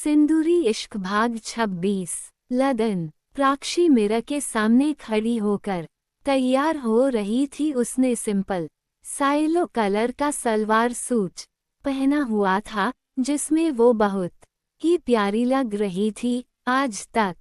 सिंदूरी इश्क भाग 26। लगन। प्राक्षी मिरर के सामने खड़ी होकर तैयार हो रही थी। उसने सिंपल साइलो कलर का सलवार सूट पहना हुआ था, जिसमें वो बहुत ही प्यारी लग रही थी। आज तक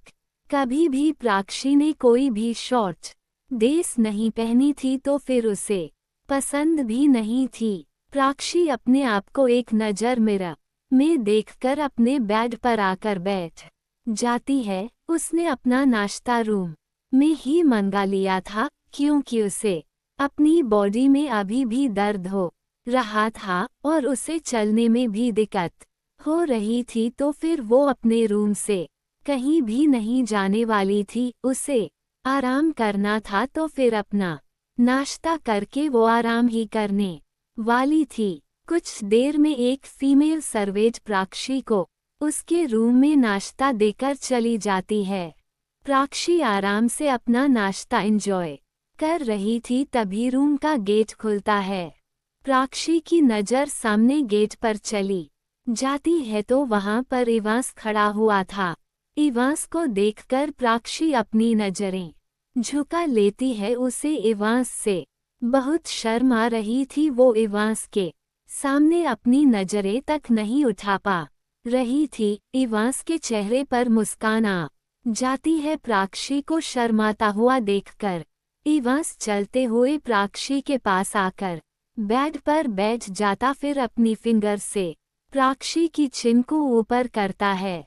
कभी भी प्राक्षी ने कोई भी शॉर्ट ड्रेस नहीं पहनी थी, तो फिर उसे पसंद भी नहीं थी। प्राक्षी अपने आप को एक नज़र मिरर में देखकर अपने बेड पर आकर बैठ जाती है। उसने अपना नाश्ता रूम में ही मंगा लिया था, क्योंकि उसे अपनी बॉडी में अभी भी दर्द हो रहा था और उसे चलने में भी दिक्कत हो रही थी। तो फिर वो अपने रूम से कहीं भी नहीं जाने वाली थी। उसे आराम करना था, तो फिर अपना नाश्ता करके वो आराम ही करने वाली थी। कुछ देर में एक फीमेल सर्वेंट प्राक्षी को उसके रूम में नाश्ता देकर चली जाती है। प्राक्षी आराम से अपना नाश्ता एंजॉय कर रही थी, तभी रूम का गेट खुलता है। प्राक्षी की नज़र सामने गेट पर चली जाती है, तो वहां पर इवांस खड़ा हुआ था। इवांस को देखकर प्राक्षी अपनी नजरें झुका लेती है। उसे इवांस से बहुत शर्म आ रही थी। वो इवांस के सामने अपनी नजरें तक नहीं उठा पा रही थी। इवांस के चेहरे पर मुस्कान आ जाती है प्राक्षी को शर्माता हुआ देखकर। इवांस चलते हुए प्राक्षी के पास आकर बेड पर बैठ जाता, फिर अपनी फिंगर से प्राक्षी की चिन को ऊपर करता है।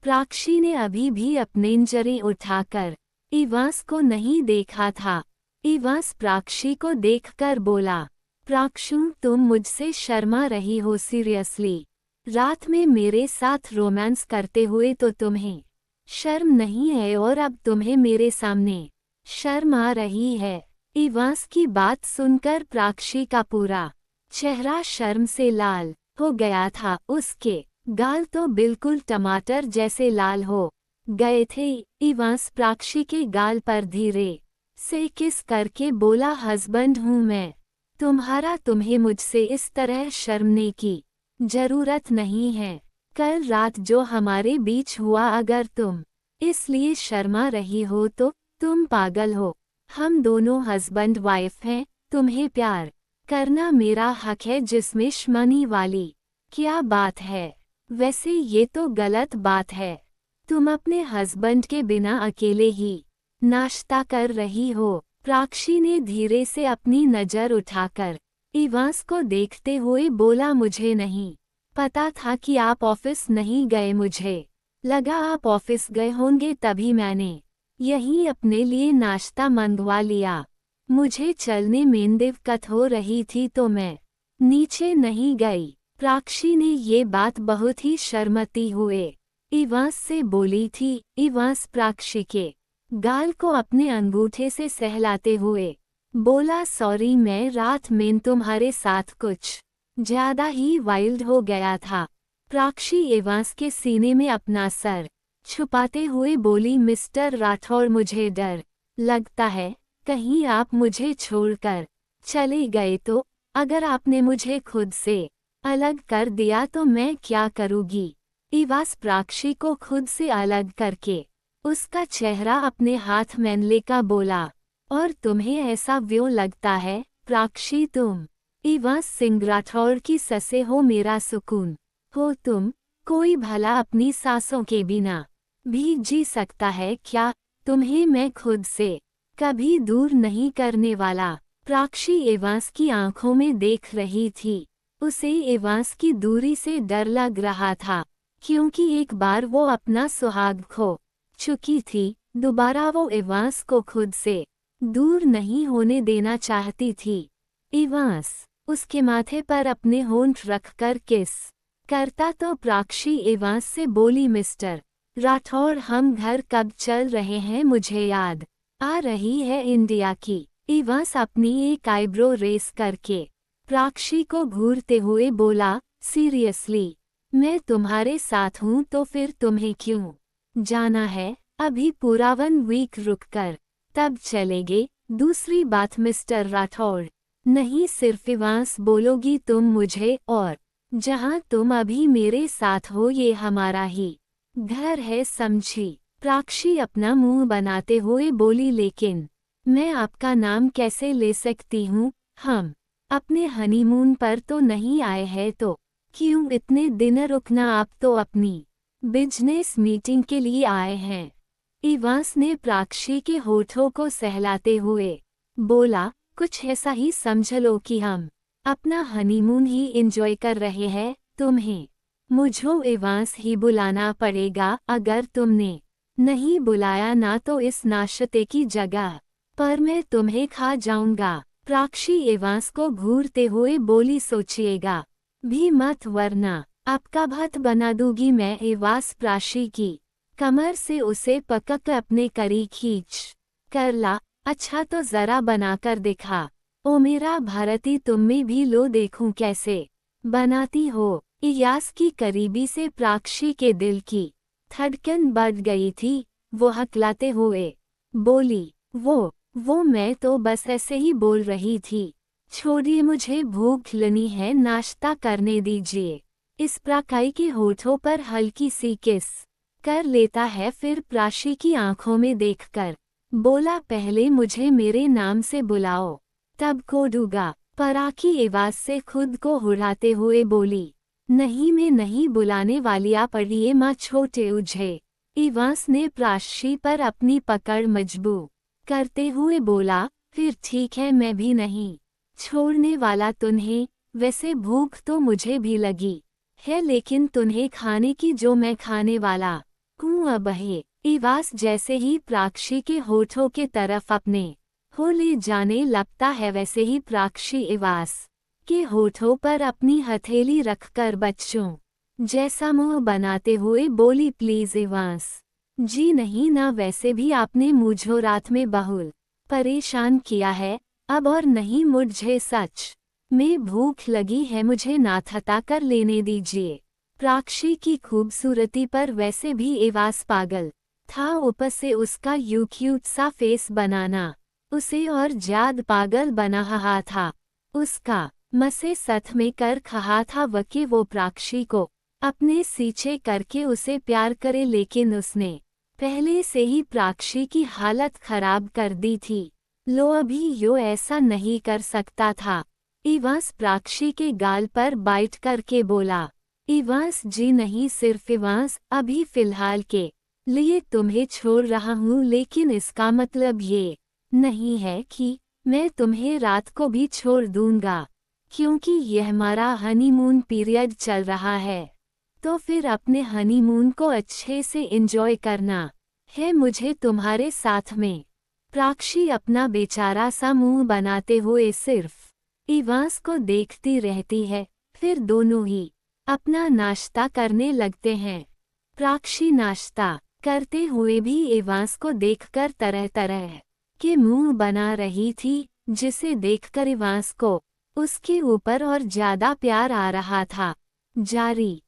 प्राक्षी ने अभी भी अपने नजरें उठाकर इवांस को नहीं देखा था। इवांस प्राक्षी को देखकर बोला, प्राक्षु, तुम मुझसे शर्मा रही हो सीरियसली? रात में मेरे साथ रोमांस करते हुए तो तुम्हें शर्म नहीं है, और अब तुम्हें मेरे सामने शर्म आ रही है। इवांस की बात सुनकर प्राक्षी का पूरा चेहरा शर्म से लाल हो गया था। उसके गाल तो बिल्कुल टमाटर जैसे लाल हो गए थे। इवांस प्राक्षी के गाल पर धीरे से किस करके बोला, हस्बैंड हूँ मैं तुम्हारा, तुम्हें मुझसे इस तरह शर्मने की जरूरत नहीं है। कल रात जो हमारे बीच हुआ, अगर तुम इसलिए शर्मा रही हो तो तुम पागल हो। हम दोनों हस्बैंड वाइफ हैं। तुम्हें प्यार करना मेरा हक है, जिसमें शर्मने वाली क्या बात है? वैसे ये तो गलत बात है। तुम अपने हस्बैंड के बिना अकेले ही नाश्ता कर रही हो। प्राक्षी ने धीरे से अपनी नज़र उठाकर इवांस को देखते हुए बोला, मुझे नहीं पता था कि आप ऑफिस नहीं गए। मुझे लगा आप ऑफिस गए होंगे, तभी मैंने यहीं अपने लिए नाश्ता मंगवा लिया। मुझे चलने में दिक्कत हो रही थी, तो मैं नीचे नहीं गई। प्राक्षी ने ये बात बहुत ही शर्मती हुए इवांस से बोली थी। इवांस प्राक्षी के गाल को अपने अंगूठे से सहलाते हुए बोला, सॉरी, मैं रात में तुम्हारे साथ कुछ ज्यादा ही वाइल्ड हो गया था। प्राक्षी इवांस के सीने में अपना सर छुपाते हुए बोली, मिस्टर राठौर, मुझे डर लगता है कहीं आप मुझे छोड़कर चले गए तो। अगर आपने मुझे खुद से अलग कर दिया तो मैं क्या करूँगी? इवांस प्राक्षी को खुद से अलग करके उसका चेहरा अपने हाथ में लेकर बोला, और तुम्हें ऐसा क्यों लगता है प्राक्षी? तुम इवांस सिंह राठौर की ससे हो, मेरा सुकून हो तुम। कोई भला अपनी सांसों के बिना भी जी सकता है क्या? तुम्हें मैं खुद से कभी दूर नहीं करने वाला। प्राक्षी इवांस की आंखों में देख रही थी। उसे इवांस की दूरी से डर लग रहा था, क्योंकि एक बार वो अपना सुहाग खो चुकी थी। दोबारा वो इवांस को खुद से दूर नहीं होने देना चाहती थी। इवांस उसके माथे पर अपने होंठ रखकर किस करता तो प्राक्षी इवांस से बोली, मिस्टर राठौर, हम घर कब चल रहे हैं? मुझे याद आ रही है इंडिया की। इवांस अपनी एक आईब्रो रेस करके प्राक्षी को घूरते हुए बोला, सीरियसली, मैं तुम्हारे साथ हूँ, तो फिर तुम्हें क्यों जाना है? अभी पूरा 1 वीक रुककर तब चलेंगे। दूसरी बात मिस्टर राठौर, नहीं सिर्फ इवांस बोलोगी तुम मुझे और जहाँ तुम अभी मेरे साथ हो ये हमारा ही घर है समझी। प्राक्षी अपना मुंह बनाते हुए बोली, लेकिन मैं आपका नाम कैसे ले सकती हूँ? हम अपने हनीमून पर तो नहीं आए हैं, तो क्यों इतने दिन रुकना? आप तो अपनी बिजनेस मीटिंग के लिए आए हैं। इवांस ने प्राक्षी के होठों को सहलाते हुए बोला, कुछ ऐसा ही समझ लो कि हम अपना हनीमून ही एंजॉय कर रहे हैं। तुम्हें मुझो इवांस ही बुलाना पड़ेगा। अगर तुमने नहीं बुलाया ना तो इस नाश्ते की जगह पर मैं तुम्हें खा जाऊंगा। प्राक्षी इवांस को घूरते हुए बोली, सोचिएगा भी मत वरना आपका भात बना दूंगी मैं। इवांस प्राक्षी की कमर से उसे पकड़ अपने करीब खींच कर ला। अच्छा तो जरा बनाकर दिखा। ओ मेरा भारती, तुम में भी लो देखूं कैसे बनाती हो। इयास की करीबी से प्राक्षी के दिल की धड़कन बढ़ गई थी। वो हकलाते हुए बोली, वो मैं तो बस ऐसे ही बोल रही थी। छोड़िए, मुझे भूख लगी है, नाश्ता करने दीजिए। इस प्राकाई के होठों पर हल्की सी किस कर लेता है, फिर प्राक्षी की आंखों में देखकर बोला, पहले मुझे मेरे नाम से बुलाओ तब को दूंगा। पराकी आवाज से खुद को हुराते हुए बोली, नहीं मैं नहीं बुलाने वाली, आप पढ़िए माँ छोटे उझे। इवांस ने प्राक्षी पर अपनी पकड़ मजबूर करते हुए बोला, फिर ठीक है, मैं भी नहीं छोड़ने वाला तुम्हें। वैसे भूख तो मुझे भी लगी है, लेकिन तुम्हें खाने की जो मैं खाने वाला हूँ अब है। इवांस जैसे ही प्राक्षी के होठों के तरफ अपने हो ले जाने लगता है, वैसे ही प्राक्षी इवांस के होठों पर अपनी हथेली रखकर बच्चों जैसा मुंह बनाते हुए बोली, प्लीज इवांस जी नहीं ना, वैसे भी आपने मुझे रात में बहुत परेशान किया है, अब और नहीं, मुझे सच में भूख लगी है, मुझे नाश्ता कर लेने दीजिए। प्राक्षी की खूबसूरती पर वैसे भी इवांस पागल था, ऊपर से उसका यू क्यूट सा फेस बनाना उसे और ज्यादा पागल बना रहा था। उसका मसे सथ में कर खहा था वकी वो प्राक्षी को अपने सीछे करके उसे प्यार करे, लेकिन उसने पहले से ही प्राक्षी की हालत खराब कर दी थी। लो अभी यो ऐसा नहीं कर सकता था। इवांस प्राक्षी के गाल पर बाइट करके बोला, इवांस जी नहीं, सिर्फ इवांस, अभी फिलहाल के लिए तुम्हें छोड़ रहा हूँ, लेकिन इसका मतलब ये नहीं है कि मैं तुम्हें रात को भी छोड़ दूंगा, क्योंकि यह हमारा हनीमून पीरियड चल रहा है। तो फिर अपने हनीमून को अच्छे से एंजॉय करना है मुझे तुम्हारे साथ में। प्राक्षी अपना बेचारा सा मुंह बनाते हुए सिर्फ इवांस को देखती रहती है, फिर दोनों ही अपना नाश्ता करने लगते हैं। प्राक्षी नाश्ता करते हुए भी इवांस को देखकर तरह तरह के मुंह बना रही थी, जिसे देखकर इवांस को उसके ऊपर और ज्यादा प्यार आ रहा था। जारी